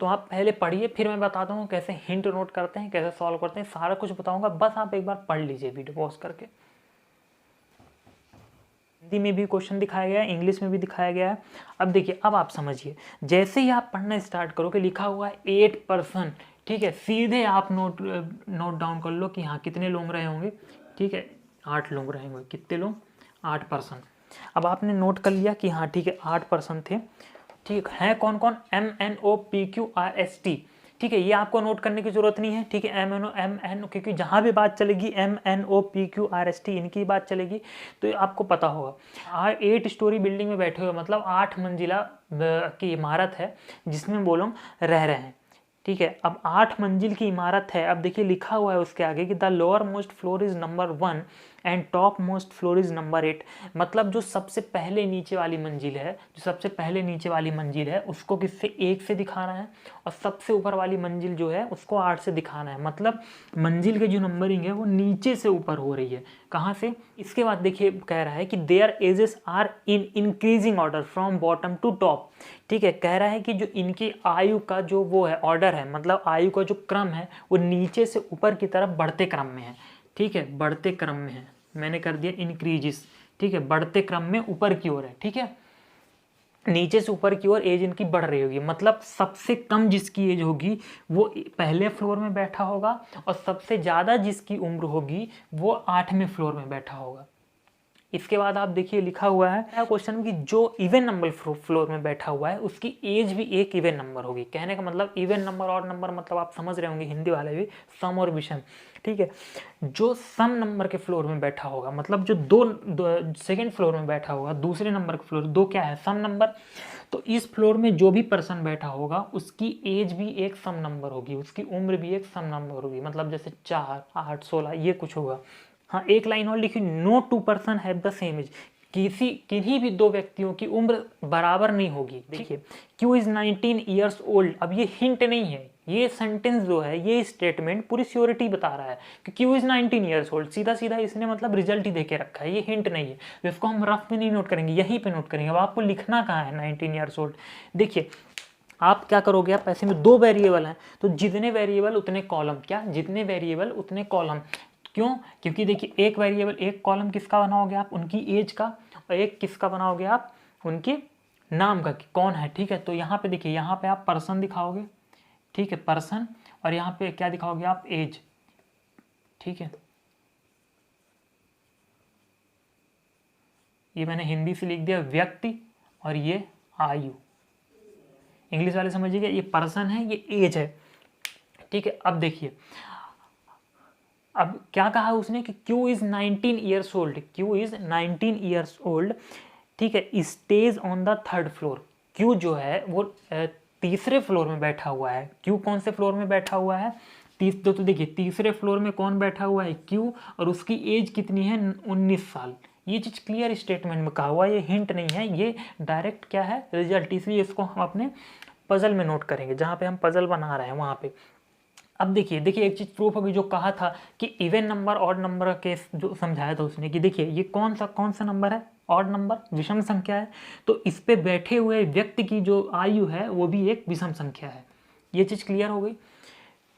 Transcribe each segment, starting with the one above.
तो आप पहले पढ़िए, फिर मैं बताता हूँ कैसे हिंट नोट करते हैं, कैसे सॉल्व करते हैं, सारा कुछ बताऊंगा, बस आप एक बार पढ़ लीजिए वीडियो पॉज करके। हिंदी में भी क्वेश्चन दिखाया गया है, इंग्लिश में भी दिखाया गया है। अब देखिए, अब आप समझिए, जैसे ही आप पढ़ना स्टार्ट करो कि लिखा हुआ है 8%, ठीक है, सीधे आप नोट डाउन कर लो कि हाँ कितने लोग रहे होंगे, ठीक है, 8 लोग रहे होंगे। कितने लोग? 8%। अब आपने नोट कर लिया कि हाँ ठीक है 8% थे, ठीक है। कौन कौन? MNOPQRST, ठीक है, ये आपको नोट करने की जरूरत नहीं है, ठीक है। MNO क्योंकि जहां भी बात चलेगी MNOPQRST इनकी बात चलेगी, तो आपको पता होगा। 8 स्टोरी बिल्डिंग में बैठे हुए, मतलब 8 मंजिला की इमारत है जिसमें वो लोग रह रहे हैं, ठीक है। अब 8 मंजिल की इमारत है। अब देखिए लिखा हुआ है उसके आगे कि the lower most floor is number 1 and top most floor is number 8। मतलब जो सबसे पहले नीचे वाली मंजिल है, जो सबसे पहले नीचे वाली मंजिल है उसको किससे? 1 से दिखाना है, और सबसे ऊपर वाली मंजिल जो है उसको 8 से दिखाना है। मतलब मंजिल की जो नंबरिंग है वो नीचे से ऊपर हो रही है। कहाँ से? इसके बाद देखिए कह रहा है कि their ages are in increasing order from bottom to top, ठीक है। कह रहा है कि जो इनकी आयु का जो वो है ऑर्डर है, मतलब आयु का जो क्रम है वो नीचे से ऊपर की तरफ बढ़ते क्रम में है, ठीक है, बढ़ते क्रम में है। मैंने कर दिया इंक्रीजिस, ठीक है, बढ़ते क्रम में ऊपर की ओर है, ठीक है। नीचे से ऊपर की ओर एज इनकी बढ़ रही होगी, मतलब सबसे कम जिसकी एज होगी वो पहले फ्लोर में बैठा होगा, और सबसे ज़्यादा जिसकी उम्र होगी वो 8वें फ्लोर में बैठा होगा। इसके बाद आप देखिए लिखा हुआ है क्वेश्चन में कि जो इवन नंबर फ्लोर में बैठा हुआ है उसकी एज भी एक इवन नंबर होगी। कहने का मतलब इवन नंबर और नंबर, मतलब आप समझ रहे होंगे हिंदी वाले भी, सम और विषम, ठीक है। जो सम नंबर के फ्लोर में बैठा होगा, मतलब जो दो सेकेंड फ्लोर में बैठा होगा, दूसरे नंबर के फ्लोर, दो क्या है? सम नंबर। तो इस फ्लोर में जो भी पर्सन बैठा होगा उसकी एज भी एक सम नंबर होगी, उसकी उम्र भी एक सम नंबर होगी, मतलब जैसे 4, 8, 16 ये कुछ होगा। हाँ, एक लाइन और लिखी, no 2 person have the same age. किन्हीं भी दो व्यक्तियों की उम्र बराबर नहीं होगी। देखिए Q इज 19 ईयर्स ओल्ड, अब ये हिंट नहीं है, ये सेंटेंस जो है, ये स्टेटमेंट पूरी श्योरिटी बता रहा है कि Q इज 19 ईयर्स ओल्ड। सीधा सीधा इसने मतलब रिजल्ट ही देके रखा है, ये हिंट नहीं है। तो इसको हम रफ में नहीं नोट करेंगे, यहीं पे नोट करेंगे। अब आपको लिखना कहाँ है 19 ईयर्स ओल्ड? देखिए आप क्या करोगे, आप ऐसे में दो वेरिएबल हैं तो जितने वेरिएबल उतने कॉलम, क्या? जितने वेरिएबल उतने कॉलम। क्यों? क्योंकि देखिए एक वेरिएबल, एक कॉलम किसका बनाओगे आप? उनकी एज का, और एक किसका बनाओगे आप? उनके नाम का, कि कौन है, ठीक है। तो यहाँ पे देखिए, यहाँ पे आप पर्सन दिखाओगे, ठीक है, पर्सन, और यहाँ पे क्या दिखाओगे आप? एज, ठीक है। ये मैंने हिंदी से लिख दिया व्यक्ति, और ये आयु। इंग्लिश वाले समझिएगा, ये पर्सन है, ये एज है, ठीक है। अब देखिए, अब क्या कहा उसने कि Q is 19 years old, Q is 19 years old, ठीक है, stage on the 3rd floor. Q जो है वो तीसरे फ्लोर में बैठा हुआ है। Q कौन से फ्लोर में बैठा हुआ है? तो देखिए तीसरे फ्लोर में कौन बैठा हुआ है? Q, और उसकी एज कितनी है? 19 साल। ये चीज क्लियर स्टेटमेंट में कहा हुआ है, ये हिंट नहीं है, ये डायरेक्ट क्या है? रिजल्ट। इसलिए इसको हम अपने पजल में नोट करेंगे, जहां पे हम पजल बना रहे हैं वहां पे। अब देखिए एक चीज प्रूफ होगी, जो कहा था कि इवन नंबर ऑड नंबर के जो समझाया था उसने, कि देखिए ये कौन सा नंबर है? ऑड नंबर, विषम संख्या है। तो इस पे बैठे हुए व्यक्ति की जो आयु है वो भी एक विषम संख्या है। ये चीज क्लियर हो गई।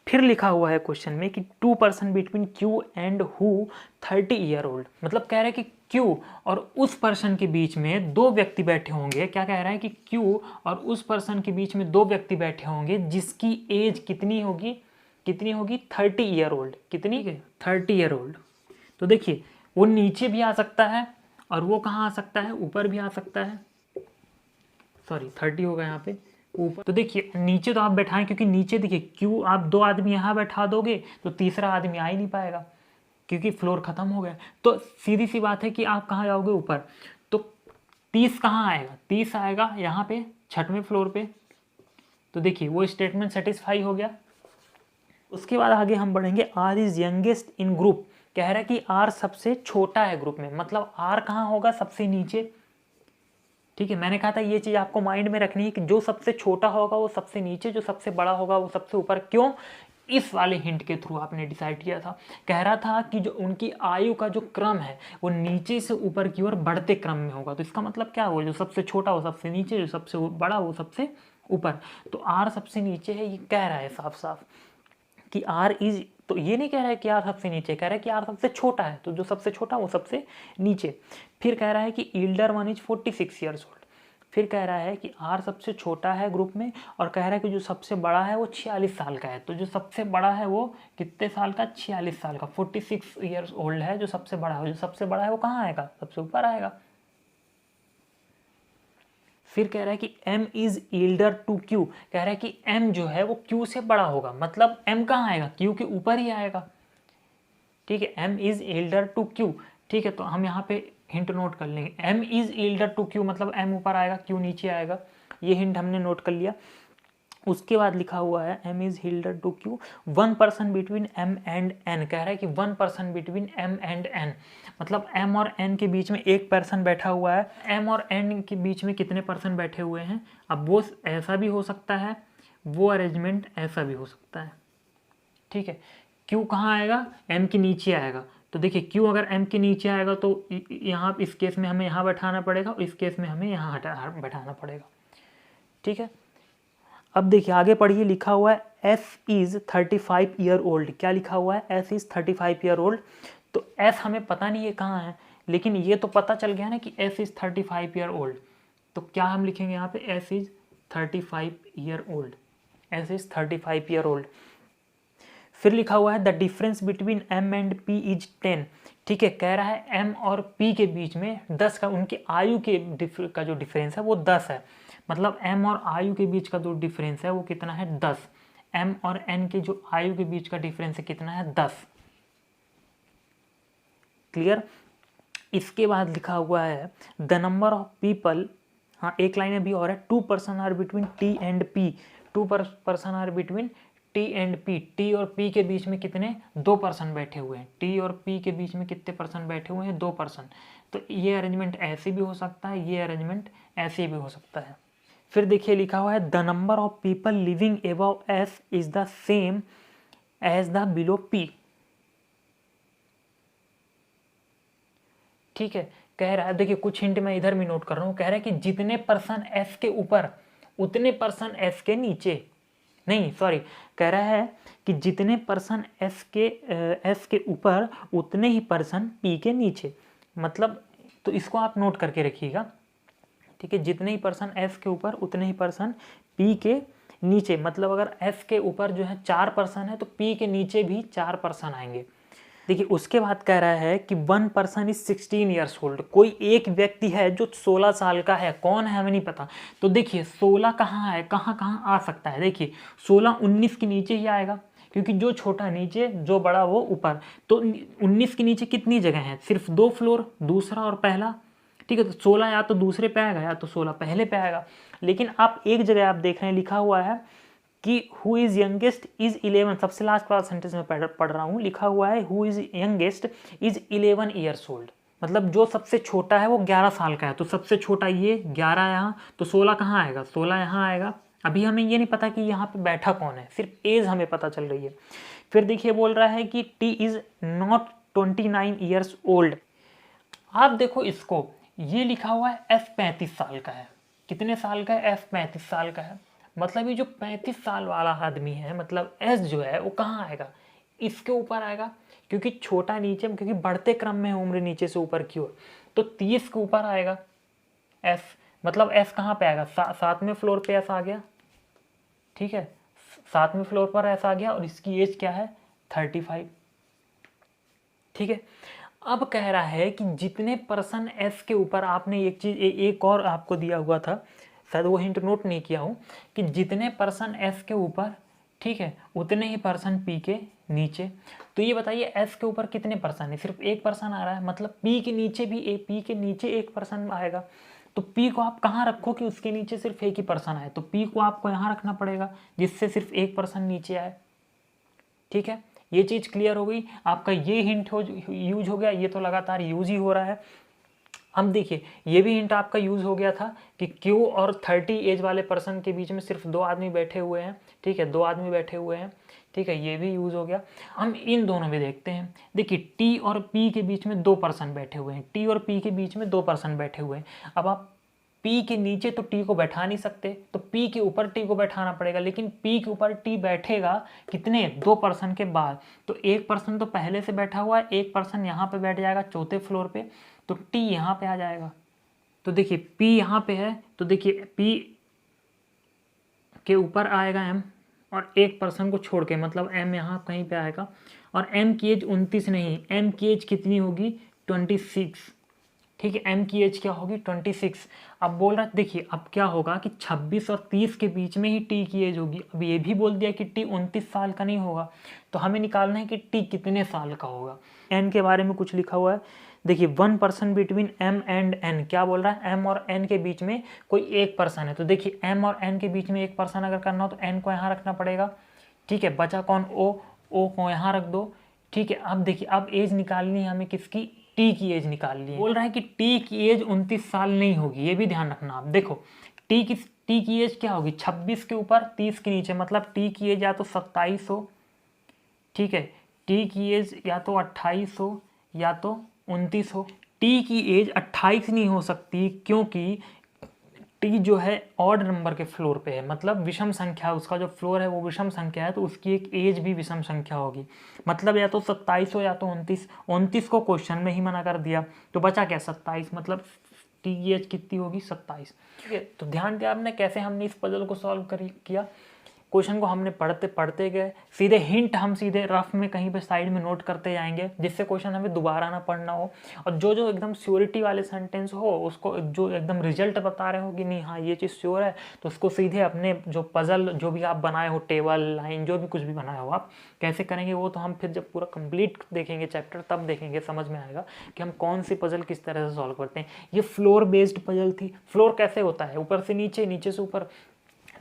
फिर लिखा हुआ है क्वेश्चन में कि 2 person between Q and who 30 year old. मतलब कह रहा है कि Q और उस पर्सन के बीच में दो व्यक्ति बैठे होंगे। क्या कह रहा है? कि Q और उस पर्सन के बीच में दो व्यक्ति बैठे होंगे जिसकी एज कितनी होगी? 30 ईयर ओल्ड। कितनी? 30 ईयर ओल्ड। तो देखिए वो नीचे भी आ सकता है, और वो कहाँ आ सकता है? ऊपर भी आ सकता है। सॉरी 30 होगा यहाँ पे ऊपर। तो देखिए नीचे तो आप बैठाएं, क्योंकि नीचे देखिए क्यों आप दो आदमी यहाँ बैठा दोगे तो तीसरा आदमी आ ही नहीं पाएगा, क्योंकि फ्लोर खत्म हो गया। तो सीधी सी बात है कि आप कहाँ जाओगे? ऊपर। तो 30 कहाँ आएगा? 30 आएगा यहाँ पे 6वें फ्लोर पे। तो देखिए वो स्टेटमेंट सेटिस्फाई हो गया। उसके बाद आगे हम बढ़ेंगे। R is youngest in group. कह रहा है कि आर सबसे छोटा है ग्रुप में, मतलब आर कहाँ होगा? सबसे नीचे, ठीक है। मैंने कहा था ये चीज आपको माइंड में रखनी है कि जो सबसे छोटा होगा वो सबसे नीचे, जो सबसे बड़ा होगा वो सबसे ऊपर। क्यों? इस वाले हिंट के थ्रू आपने डिसाइड किया था। कह रहा था कि जो उनकी आयु का जो क्रम है वो नीचे से ऊपर की ओर बढ़ते क्रम में होगा। तो इसका मतलब क्या हुआ? जो सबसे छोटा वो सबसे नीचे, जो सबसे बड़ा वो सबसे ऊपर, तो आर सबसे नीचे है, ये कह रहा है साफ साफ कि आर इज, तो ये नहीं कह रहा है कि आर सबसे नीचे, कह रहा है कि आर सबसे छोटा है, तो जो सबसे छोटा वो सबसे नीचे। फिर कह रहा है कि Elder one is 46 years old. फिर कह रहा है कि आर सबसे छोटा है ग्रुप में, और कह रहा है कि जो सबसे बड़ा है वो 46 साल का है। तो जो सबसे बड़ा है वो कितने साल का, 46 साल का, 46 ईयर्स ओल्ड है जो सबसे बड़ा है। जो सबसे बड़ा है वो कहाँ आएगा, सबसे ऊपर आएगा। फिर कह रहा है कि m is elder to q, कह रहा है कि m जो है वो q से बड़ा होगा, मतलब m कहाँ आएगा, q के ऊपर ही आएगा। ठीक है, m is elder to q। ठीक है, तो हम यहाँ पे हिंट नोट कर लेंगे, m is elder to q मतलब m ऊपर आएगा, q नीचे आएगा। ये हिंट हमने नोट कर लिया। उसके बाद लिखा हुआ है m is elder to q, 1 person between m and n, कह रहा है कि 1 person between m and n, मतलब m और n के बीच में एक पर्सन बैठा हुआ है। m और n के बीच में कितने पर्सन बैठे हुए हैं, अब वो ऐसा भी हो सकता है, वो अरेंजमेंट ऐसा भी हो सकता है। ठीक है, q कहाँ आएगा, m के नीचे आएगा। तो देखिए q अगर m के नीचे आएगा तो यहाँ इस केस में हमें यहाँ बैठाना पड़ेगा, और इस केस में हमें यहाँ बैठाना पड़ेगा। ठीक है, अब देखिए आगे पढ़िए, लिखा हुआ है s इज 35 ईयर ओल्ड। क्या लिखा हुआ है, s इज 35 ईयर ओल्ड। तो s हमें पता नहीं है कहाँ है, लेकिन ये तो पता चल गया ना कि s इज 35 ईयर ओल्ड। तो क्या हम लिखेंगे यहाँ पे, s is 35 year old, s is 35 year old. फिर लिखा हुआ है the difference between m and p is 10। ठीक है, कह रहा है m और p के बीच में 10 का, उनके आयु के का जो डिफरेंस है वो 10 है। मतलब m और आयु के बीच का जो डिफरेंस है वो कितना है, 10। m और n के जो आयु के बीच का डिफरेंस है कितना है, 10। क्लियर। इसके बाद लिखा हुआ है द नंबर ऑफ पीपल, हाँ एक लाइन अभी और है, 2 person are between t and p, 2 person are between t and p, t और p के बीच में कितने, 2 पर्सन बैठे हुए हैं। t और p के बीच में कितने पर्सन बैठे हुए हैं, 2 पर्सन। तो ये अरेंजमेंट ऐसे भी हो सकता है, ये अरेंजमेंट ऐसे भी हो सकता है। फिर देखिए लिखा हुआ है the number of people living above s is the same age the below p। ठीक है, कह रहा है, देखिए कुछ हिंट मैं इधर भी नोट कर रहा हूँ, कह रहा है कि जितने पर्सन s के ऊपर उतने पर्सन s के नीचे, नहीं सॉरी, कह रहा है कि जितने पर्सन s के ऊपर उतने ही पर्सन p के नीचे, मतलब तो इसको आप नोट करके रखिएगा। ठीक है, जितने ही पर्सन s के ऊपर उतने ही पर्सन p के नीचे, मतलब अगर s के ऊपर जो है 4 पर्सन है तो p के नीचे भी 4 पर्सन आएंगे। देखिए उसके बाद कह रहा है कि 1 पर्सन इज 16 ईयर्स ओल्ड, कोई एक व्यक्ति है जो 16 साल का है, कौन है हमें नहीं पता। तो देखिए 16 कहाँ है, कहाँ कहाँ आ सकता है, देखिए 16 19 के नीचे ही आएगा, क्योंकि जो छोटा नीचे जो बड़ा वो ऊपर। तो 19 के नीचे कितनी जगह है, सिर्फ 2 फ्लोर, दूसरा और पहला। ठीक है, तो 16 या तो दूसरे पे आएगा या तो 16 पहले पे आएगा। लेकिन आप एक जगह आप देख रहे हैं लिखा हुआ है कि हु इज यंगेस्ट इज 11, सबसे लास्ट वाला सेंटेंस में पढ़ रहा हूँ, लिखा हुआ है who is youngest is 11 years old, मतलब जो सबसे छोटा है वो 11 साल का है। तो सबसे छोटा ये 11 यहाँ, तो 16 कहाँ आएगा, 16 यहाँ आएगा। अभी हमें ये नहीं पता कि यहाँ पे बैठा कौन है, सिर्फ एज हमें पता चल रही है। फिर देखिए बोल रहा है कि T is not 29 years old. आप देखो इसको, ये लिखा हुआ है एफ 35 साल का है, कितने साल का है, एफ 35 साल का है। मतलब ये जो 35 साल वाला आदमी है, मतलब एस जो है वो कहाँ आएगा, इसके ऊपर आएगा, क्योंकि छोटा नीचे, क्योंकि बढ़ते क्रम में उम्र नीचे से ऊपर की ओर, तो 30 के ऊपर आएगा एफ। मतलब एस कहाँ पे आएगा, 7वें फ्लोर पे एस आ गया। ठीक है, 7वें फ्लोर पर एस आ गया, और इसकी एज क्या है, 35। ठीक है, अब कह रहा है कि जितने पर्सन एस के ऊपर, आपने एक चीज एक और आपको दिया हुआ था, शायद वो हिंट नोट नहीं किया हूँ, कि जितने पर्सन एस के ऊपर, ठीक है, उतने ही पर्सन पी के नीचे। तो ये बताइए एस के ऊपर कितने पर्सन है, सिर्फ एक पर्सन आ रहा है, मतलब पी के नीचे भी पी के नीचे एक पर्सन आएगा। तो पी को आप कहाँ रखो कि उसके नीचे सिर्फ एक ही पर्सन आए, तो पी को आपको यहाँ रखना पड़ेगा जिससे सिर्फ एक पर्सन नीचे आए। ठीक है, ये चीज़ क्लियर हो गई आपका, ये हिंट यूज हो गया, ये तो लगातार यूज ही हो रहा है। अब देखिए ये भी हिंट आपका यूज हो गया था कि क्यू और 30 एज वाले पर्सन के बीच में सिर्फ 2 आदमी बैठे हुए हैं। ठीक है, 2 आदमी बैठे हुए हैं। ठीक है, ये भी यूज हो गया। हम इन दोनों में देखते हैं, देखिए टी और पी के बीच में 2 पर्सन बैठे हुए हैं, टी और पी के बीच में 2 पर्सन बैठे हुए हैं। अब आप पी के नीचे तो टी को बैठा नहीं सकते, तो पी के ऊपर टी को बैठाना पड़ेगा, लेकिन पी के ऊपर टी बैठेगा कितने, 2 पर्सन के बाद। तो 1 पर्सन तो पहले से बैठा हुआ है, 1 पर्सन यहाँ पे बैठ जाएगा चौथे फ्लोर पे, तो टी यहाँ पे आ जाएगा। तो देखिए पी यहाँ पे है, तो देखिए पी के ऊपर आएगा एम, और 1 पर्सन को छोड़ के, मतलब एम यहाँ कहीं पे आएगा, और एम की एज 29 नहीं, एम की एज कितनी होगी, 26। ठीक है, एम की एज क्या होगी, 26। अब बोल रहा है, देखिए अब क्या होगा कि 26 और 30 के बीच में ही टी की एज होगी। अब ये भी बोल दिया कि टी 29 साल का नहीं होगा, तो हमें निकालना है कि टी कितने साल का होगा। एन के बारे में कुछ लिखा हुआ है, देखिए 1 person between M and N, क्या बोल रहा है, एम और एन के बीच में कोई 1 पर्सन है। तो देखिए एम और एन के बीच में 1 पर्सन अगर करना हो तो एन को यहाँ रखना पड़ेगा। ठीक है, बचा कौन, ओ को यहाँ रख दो। ठीक है, अब देखिए अब एज निकालनी है हमें किसकी, टी की एज निकालनी है। बोल रहा है कि टी की एज 29 साल नहीं होगी, ये भी ध्यान रखना आप। देखो टी की एज क्या होगी, 26 के ऊपर 30 के नीचे, मतलब टी की एज या तो 27 हो, ठीक है, टी की एज या तो 28 हो या तो 29 हो। टी की एज 28 नहीं हो सकती, क्योंकि टी जो है ऑड नंबर के फ्लोर पे है, मतलब विषम संख्या, उसका जो फ्लोर है वो विषम संख्या है, तो उसकी एक एज भी विषम संख्या होगी, मतलब या तो 27 हो या तो 29। 29 को क्वेश्चन में ही मना कर दिया, तो बचा क्या, 27, मतलब टी की एज कितनी होगी, 27। ठीक है, तो ध्यान दिया आपने कैसे हमने इस पजल को सॉल्व किया। क्वेश्चन को हमने पढ़ते पढ़ते गए, सीधे हिंट हम सीधे रफ में कहीं पे साइड में नोट करते जाएंगे, जिससे क्वेश्चन हमें दोबारा ना पढ़ना हो। और जो जो एकदम श्योरिटी वाले सेंटेंस हो, उसको जो एकदम रिजल्ट बता रहे हो कि नहीं हाँ ये चीज़ श्योर है, तो उसको सीधे अपने जो पजल जो भी आप बनाए हो, टेबल लाइन जो भी कुछ भी बनाए हो, आप कैसे करेंगे वो तो हम फिर जब पूरा कंप्लीट देखेंगे चैप्टर तब देखेंगे, समझ में आएगा कि हम कौन सी पजल किस तरह से सॉल्व करते हैं। ये फ्लोर बेस्ड पजल थी। फ्लोर कैसे होता है, ऊपर से नीचे, नीचे से ऊपर,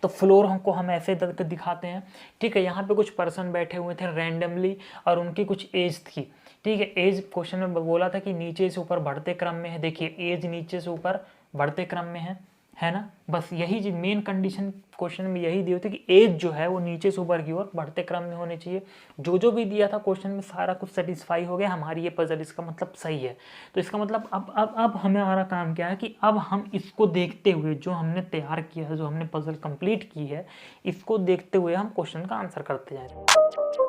तो फ्लोर हमको हम ऐसे दिखाते हैं। ठीक है, यहाँ पे कुछ पर्सन बैठे हुए थे रैंडमली और उनकी कुछ एज थी। ठीक है, एज क्वेश्चन में बोला था कि नीचे से ऊपर बढ़ते क्रम में है, देखिए एज नीचे से ऊपर बढ़ते क्रम में है ना। बस यही मेन कंडीशन क्वेश्चन में यही दी होती है कि एज जो है वो नीचे से ऊपर की ओर बढ़ते क्रम में होनी चाहिए। जो जो भी दिया था क्वेश्चन में सारा कुछ सेटिस्फाई हो गया, हमारी ये पजल इसका मतलब सही है। तो इसका मतलब अब हमारा काम क्या है कि अब हम इसको देखते हुए, जो हमने तैयार किया है, जो हमने पजल कंप्लीट की है, इसको देखते हुए हम क्वेश्चन का आंसर करते जाएंगे।